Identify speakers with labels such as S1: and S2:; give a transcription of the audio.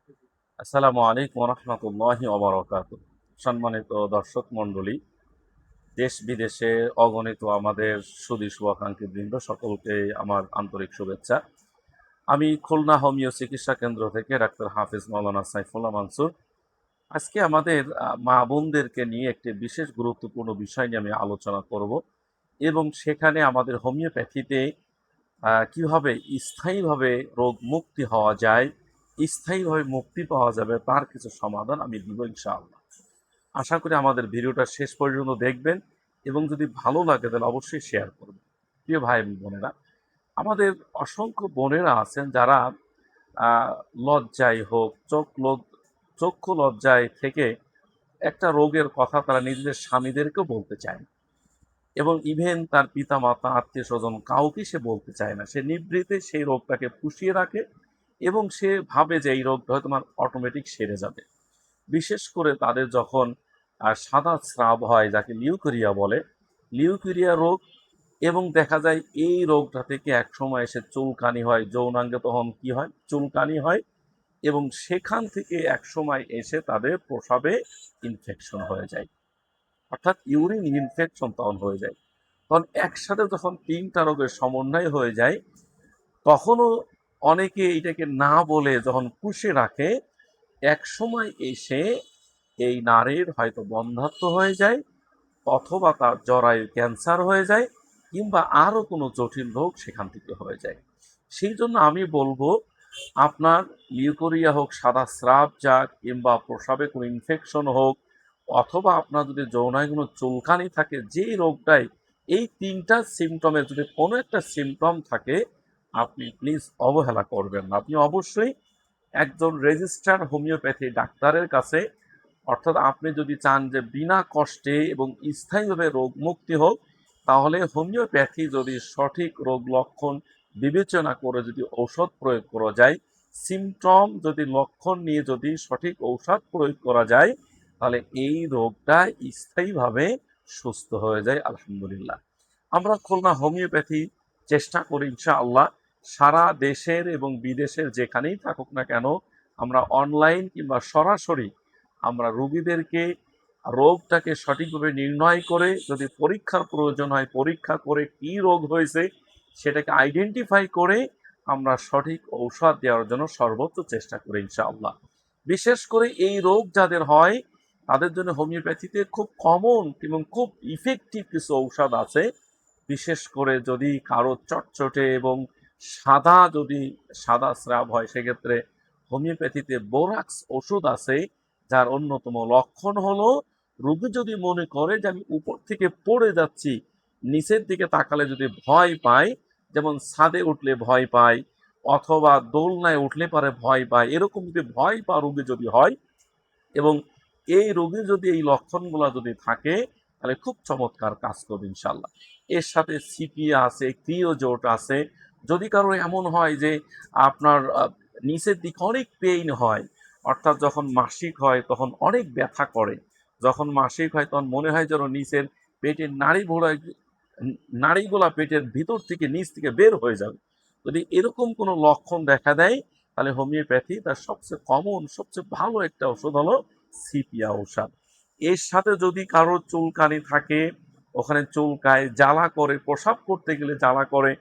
S1: আসসালামু আলাইকুম রহমতুল্লাহি ওবরাকাতুহু। সম্মানিত দর্শক মণ্ডলী, দেশ বিদেশে অগণিত আমাদের সুধী শুভাকাঙ্ক্ষী বৃন্দ, সকলকে আমার আন্তরিক শুভেচ্ছা। আমি খুলনা হোমিও চিকিৎসা কেন্দ্র থেকে ডাক্তার হাফিজ মাওলানা সাইফুল্লাহ মানসুর। আজকে আমাদের মা বোনদেরকে নিয়ে একটি বিশেষ গুরুত্বপূর্ণ বিষয় নিয়ে আমি আলোচনা করব, এবং সেখানে আমাদের হোমিওপ্যাথিতে কিভাবে স্থায়ীভাবে রোগ মুক্তি হওয়া যায়, স্থায়ীভাবে মুক্তি পাওয়া যাবে, তার কিছু সমাধান আমি দিব ইনশাআল্লাহ। আশা করি আমাদের ভিডিওটা শেষ পর্যন্ত দেখবেন, এবং যদি ভালো লাগে তাহলে অবশ্যই শেয়ার করবেন। প্রিয় ভাই বোনেরা, আমাদের অসংখ্য বোনেরা আছেন যারা আহ, লজ্জায় হোক, চক্ষু লজ্জায় থেকে একটা রোগের কথা তারা নিজেদের স্বামীদেরকেও বলতে চায় না, এবং ইভেন তার পিতা মাতা আত্মীয় স্বজন কাউকে সে বলতে চায় না। সে নিভৃতে সেই রোগটাকে পুষিয়ে রাখে, এবং সে ভাবে যে এই রোগটা হয়তো আমার অটোমেটিক সেরে যাবে। বিশেষ করে তাদের যখন সাদা স্রাব হয়, যাকে লিউকেরিয়া বলে, লিউকেরিয়া রোগ, এবং দেখা যায় এই রোগটা থেকে একসময় এসে চুলকানি হয়, যৌনাঙ্গে তখন কি হয়, চুলকানি হয়, এবং সেখান থেকে একসময় এসে তাদের প্রসাবে ইনফেকশন হয়ে যায়, অর্থাৎ ইউরিন ইনফেকশন তখন হয়ে যায়। তখন একসাথে যখন তিনটা রোগের সমন্বয় হয়ে যায়, তখনও অনেকে এটাকে না বলে যখন পুষে রাখে, এক সময় এসে এই নারীর হয়তো বন্ধ্যাত্ব হয়ে যায়, অথবা তার জরায়ু ক্যান্সার হয়ে যায়, কিংবা আরও কোনো জটিল রোগ সেখান থেকে হয়ে যায়। সেই জন্য আমি বলবো, আপনার লিউকোরিয়া হোক, সাদা স্রাব যাক, কিংবা প্রস্রাবে কোনো ইনফেকশন হোক, অথবা আপনার যদি যৌনায় কোনো চুলকানি থাকে, যেই রোগটাই, এই তিনটা সিমটমের যদি কোনো একটা সিমটম থাকে, আপনি প্লিজ অবহেলা করবেন না। আপনি অবশ্যই একজন রেজিস্টার্ড হোমিওপ্যাথি ডাক্তারের কাছে, অর্থাৎ আপনি যদি চান যে বিনা কষ্টে এবং স্থায়ীভাবে রোগ মুক্তি হোক, তাহলে হোমিওপ্যাথি যদি সঠিক রোগ লক্ষণ বিবেচনা করে যদি ঔষধ প্রয়োগ করা যায়, সিমটম যদি লক্ষণ নিয়ে যদি সঠিক ঔষধ প্রয়োগ করা যায়, তাহলে এই রোগটা স্থায়ীভাবে সুস্থ হয়ে যায় আলহামদুলিল্লাহ। আমরা খুলনা হোমিওপ্যাথি চেষ্টা করি ইনশাআল্লাহ সারা দেশের এবং বিদেশের যেখানেই থাকুক না কেন, আমরা অনলাইন কিংবা সরাসরি আমরা রোগীদেরকে রোগটাকে সঠিকভাবে নির্ণয় করে, যদি পরীক্ষার প্রয়োজন হয় পরীক্ষা করে কি রোগ হয়েছে সেটাকে আইডেন্টিফাই করে আমরা সঠিক ঔষধ দেওয়ার জন্য সর্বোচ্চ চেষ্টা করি ইনশাআল্লাহ। বিশেষ করে এই রোগ যাদের হয়, তাদের জন্য হোমিওপ্যাথিতে খুব কমন এবং খুব ইফেক্টিভ কিছু ঔষধ আছে। বিশেষ করে যদি কারো চটচটে এবং যদি সাদা স্রাব হয়, সেক্ষেত্রে হোমিওপ্যাথিতে বোরাক্স ওষুধ আছে, যার অন্যতম লক্ষণ হলো, রোগী যদি মনে করে যে আমি উপর থেকে পড়ে যাচ্ছি, নিচের দিকে তাকালে যদি ভয় পায়, যেমন ছাদে উঠলে ভয় পায়, অথবা দোলনায় উঠলে পারে ভয় পায়, এরকম যদি ভয় পা রোগী যদি হয়, এবং এই রোগীর যদি এই লক্ষণগুলো যদি থাকে, তাহলে খুব চমৎকার কাজ করবে ইনশাল্লাহ। এর সাথে সিপিয়া আছে, ক্রিওজোট আছে। যদি কারো এমন হয় যে আপনার নিচের দিকে অনেক পেইন হয়, অর্থাৎ যখন মাসিক হয় তখন অনেক ব্যথা করে, যখন মাসিক হয় তখন মনে হয় যেন নিচের পেটের নাড়িগুলা পেটের ভিতর থেকে নিচ থেকে বের হয়ে যাবে, যদি এরকম কোনো লক্ষণ দেখা দেয়, তাহলে হোমিওপ্যাথি তার সবচেয়ে কমন, সবচেয়ে ভালো একটা ওষুধ হলো সিপিয়া ঔষধ। এর সাথে যদি কারোর চুলকানি থাকে, ওখানে চুলকায়, জ্বালা করে, প্রসাব করতে গেলে জ্বালা করে,